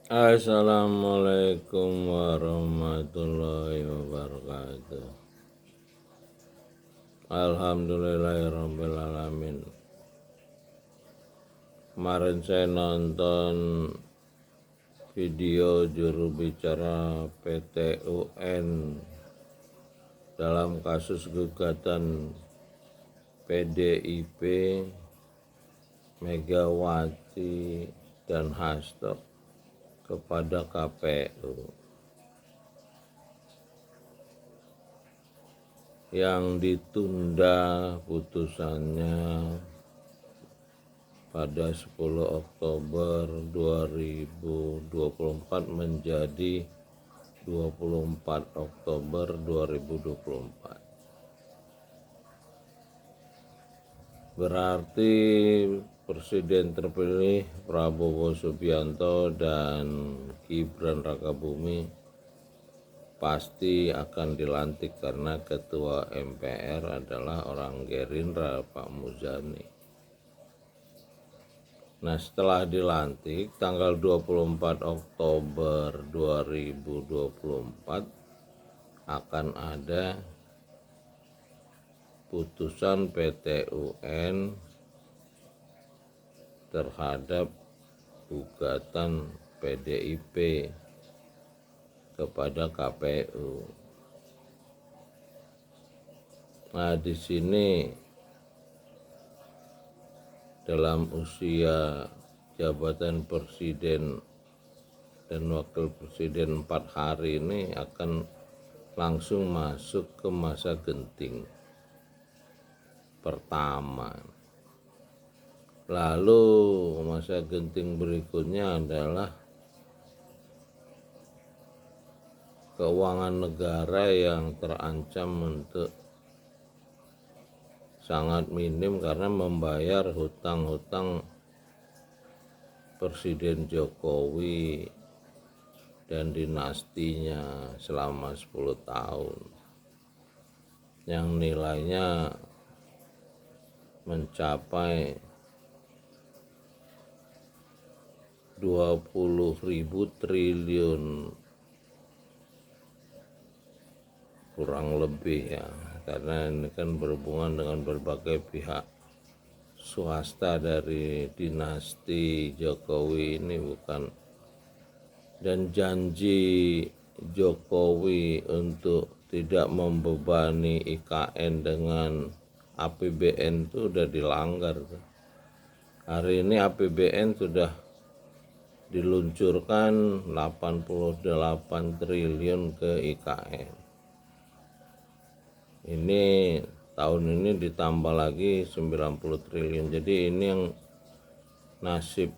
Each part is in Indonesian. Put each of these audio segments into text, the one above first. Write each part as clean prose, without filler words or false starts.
Assalamualaikum warahmatullahi wabarakatuh. Alhamdulillahirrabbilalamin. Kemarin saya nonton video juru bicara PT UN dalam kasus gugatan PDIP, Megawati dan Hasto kepada KPU yang ditunda putusannya pada 10 Oktober 2024 menjadi 24 Oktober 2024. Berarti Presiden terpilih Prabowo Subianto dan Gibran Rakabuming pasti akan dilantik karena Ketua MPR adalah orang Gerindra, Pak Muzani. Nah, setelah dilantik tanggal 24 Oktober 2024 akan ada putusan PT UN terhadap gugatan PDIP kepada KPU. Nah, di sini dalam usia jabatan presiden dan wakil presiden 4 hari ini akan langsung masuk ke masa genting pertama. Lalu masa genting berikutnya adalah keuangan negara yang terancam untuk sangat minim karena membayar hutang-hutang Presiden Jokowi dan dinastinya selama 10 tahun yang nilainya mencapai 20.000 triliun kurang lebih ya, karena ini kan berhubungan dengan berbagai pihak swasta dari dinasti Jokowi ini bukan. Dan janji Jokowi untuk tidak membebani IKN dengan APBN itu udah dilanggar. Hari ini APBN sudah diluncurkan 88 triliun ke IKN. Ini tahun ini ditambah lagi 90 triliun. Jadi ini yang nasib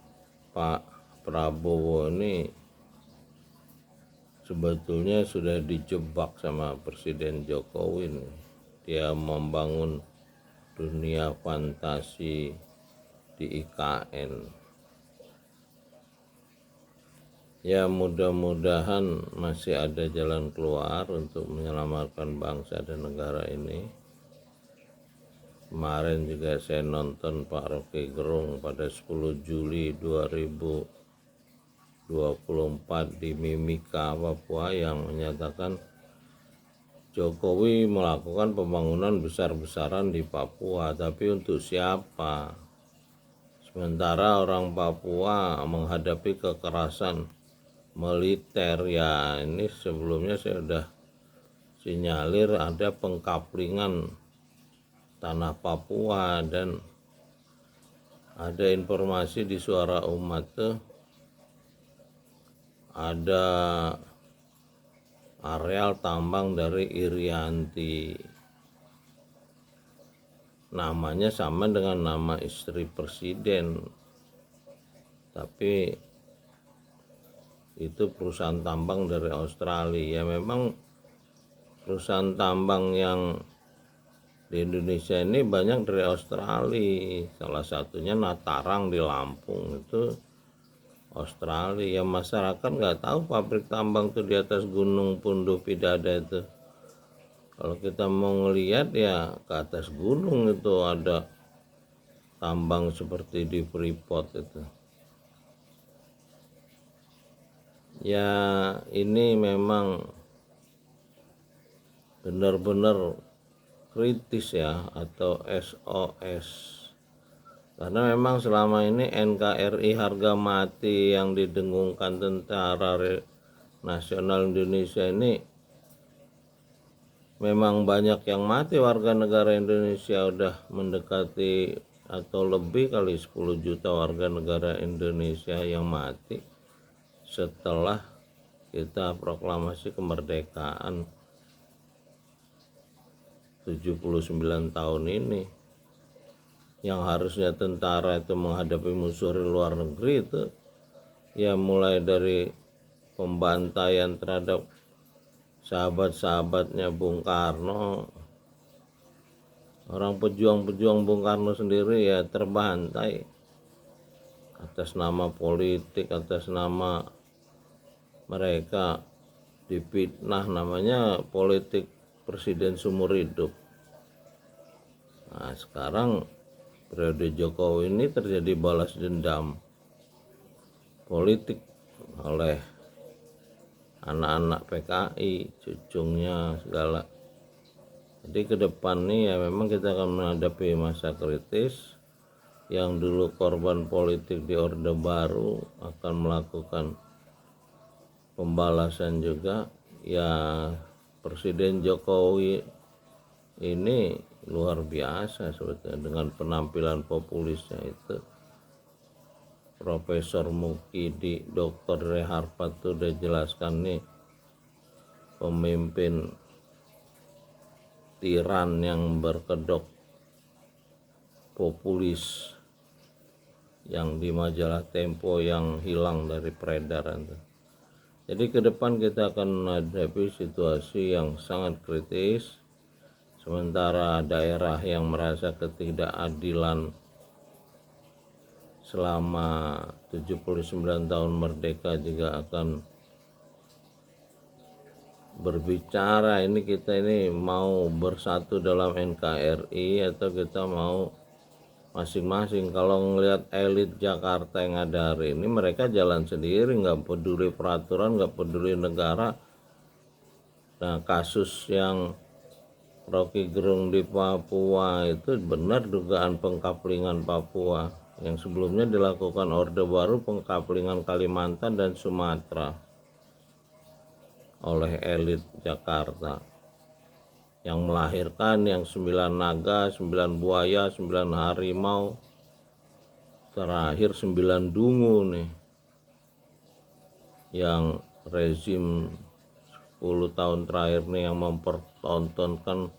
Pak Prabowo ini sebetulnya sudah dijebak sama Presiden Jokowi nih. Dia membangun dunia fantasi di IKN. Ya, mudah-mudahan masih ada jalan keluar untuk menyelamatkan bangsa dan negara ini. Kemarin juga saya nonton Pak Rocky Gerung pada 10 Juli 2024 di Mimika, Papua yang menyatakan Jokowi melakukan pembangunan besar-besaran di Papua, tapi untuk siapa? Sementara orang Papua menghadapi kekerasan militer. Ya, ini sebelumnya saya sudah sinyalir ada pengkaplingan tanah Papua, dan ada informasi di Suara Umat tuh ada areal tambang dari Irianti, namanya sama dengan nama istri presiden, tapi itu perusahaan tambang dari Australia. Ya, memang perusahaan tambang yang di Indonesia ini banyak dari Australia. Salah satunya Natarang di Lampung, itu Australia. Ya, masyarakat nggak tahu pabrik tambang itu di atas gunung Punduh Pidada itu. Kalau kita mau ngelihat ya ke atas gunung itu ada tambang seperti di Freeport itu. Ya ini memang benar-benar kritis ya, atau SOS, karena memang selama ini NKRI harga mati yang didengungkan Tentara Nasional Indonesia ini, memang banyak yang mati warga negara Indonesia, udah mendekati atau lebih kali 10 juta warga negara Indonesia yang mati setelah kita proklamasi kemerdekaan 79 tahun ini. Yang harusnya tentara itu menghadapi musuh dari luar negeri itu ya mulai dari pembantaian terhadap sahabat-sahabatnya Bung Karno, orang pejuang-pejuang Bung Karno sendiri ya terbantai atas nama politik, atas nama mereka difitnah, namanya politik presiden seumur hidup. Nah sekarang periode Jokowi ini terjadi balas dendam politik oleh anak-anak PKI, cucungnya segala. Jadi ke depan nih ya memang kita akan menghadapi masa kritis. Yang dulu korban politik di Orde Baru akan melakukan pembalasan juga. Ya Presiden Jokowi ini luar biasa sebetulnya dengan penampilan populisnya itu. Profesor Mukidi, dokter dari Harvard tuh udah jelaskan nih, pemimpin tiran yang berkedok populis yang di majalah Tempo yang hilang dari peredaran. Jadi ke depan kita akan menghadapi situasi yang sangat kritis. Sementara daerah yang merasa ketidakadilan selama 79 tahun merdeka juga akan berbicara, ini kita ini mau bersatu dalam NKRI atau kita mau masing-masing. Kalau ngelihat elit Jakarta yang ada hari ini, mereka jalan sendiri, nggak peduli peraturan, nggak peduli negara. Nah kasus yang Rocky Gerung di Papua itu benar dugaan pengkaplingan Papua, yang sebelumnya dilakukan Orde Baru pengkaplingan Kalimantan dan Sumatera oleh elit Jakarta, yang melahirkan yang 9 naga, 9 buaya, 9 harimau, terakhir 9 dungu nih, yang rezim 10 tahun terakhir nih yang mempertontonkan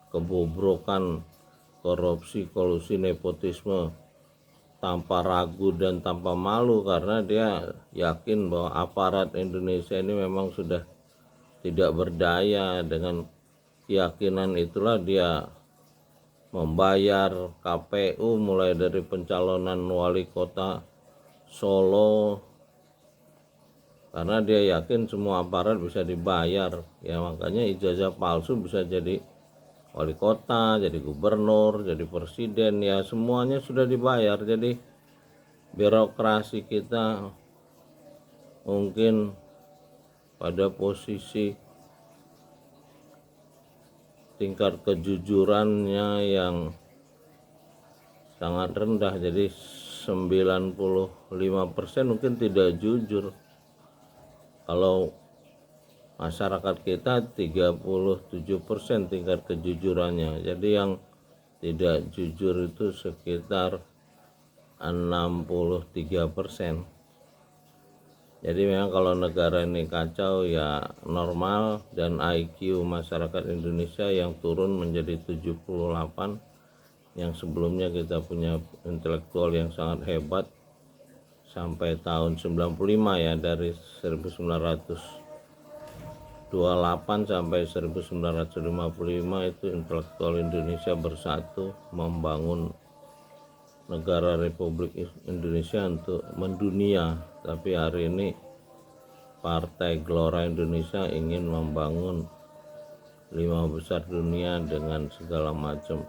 kebobrokan, korupsi, kolusi, nepotisme tanpa ragu dan tanpa malu, karena dia yakin bahwa aparat Indonesia ini memang sudah tidak berdaya. Dengan keyakinan itulah dia membayar KPU mulai dari pencalonan wali kota Solo, karena dia yakin semua aparat bisa dibayar. Ya makanya ijazah palsu bisa jadi wali kota, jadi gubernur, jadi presiden, ya semuanya sudah dibayar. Jadi birokrasi kita mungkin pada posisi tingkat kejujurannya yang sangat rendah, jadi 95% mungkin tidak jujur. Kalau masyarakat kita 37% tingkat kejujurannya, jadi yang tidak jujur itu sekitar 63%. Jadi memang kalau negara ini kacau ya normal, dan IQ masyarakat Indonesia yang turun menjadi 78, yang sebelumnya kita punya intelektual yang sangat hebat sampai tahun 95 ya, dari 1928 sampai 1955 itu intelektual Indonesia bersatu membangun negara Republik Indonesia untuk mendunia. Tapi hari ini Partai Gelora Indonesia ingin membangun 5 besar dunia dengan segala macam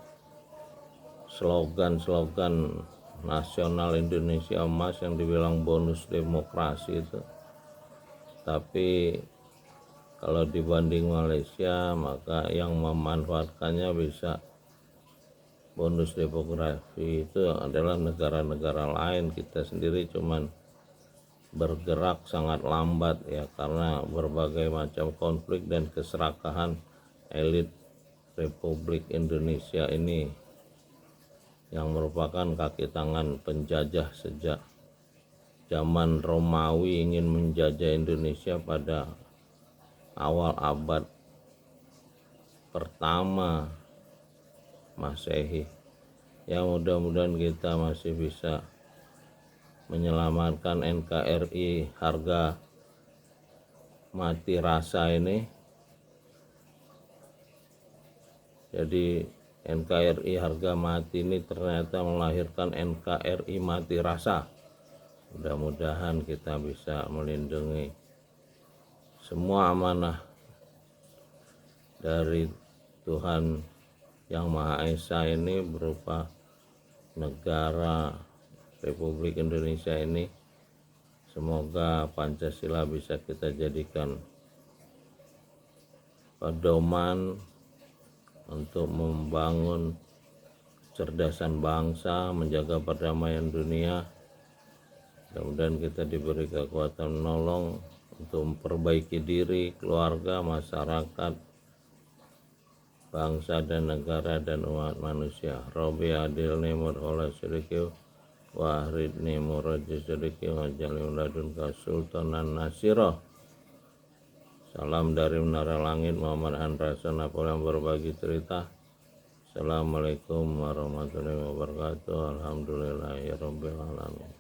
slogan-slogan nasional Indonesia emas yang dibilang bonus demokrasi itu. tapi kalau dibanding Malaysia maka yang memanfaatkannya bisa bonus demografi itu adalah negara-negara lain. Kita sendiri cuman bergerak sangat lambat ya, karena berbagai macam konflik dan keserakahan elit Republik Indonesia ini yang merupakan kaki tangan penjajah sejak zaman Romawi ingin menjajah Indonesia pada awal abad pertama Masehi. Ya, mudah-mudahan kita masih bisa menyelamatkan NKRI harga mati rasa ini. Jadi NKRI harga mati ini ternyata melahirkan NKRI mati rasa. Mudah-mudahan kita bisa melindungi semua amanah dari Tuhan Yang Maha Esa ini berupa negara Republik Indonesia ini. Semoga Pancasila bisa kita jadikan pedoman untuk membangun kecerdasan bangsa, menjaga perdamaian dunia. Mudah-mudahan kita diberi kekuatan menolong untuk memperbaiki diri, keluarga, masyarakat, bangsa dan negara dan umat manusia. Robi adilni murhola syirikiw wa ahridni muraji syirikiw wa jalim ladun sultanan nasiroh. Salam dari Menara Langit, Muhammad Handrason Napoleon berbagi cerita. Assalamualaikum warahmatullahi wabarakatuh. Alhamdulillahirabbil alamin.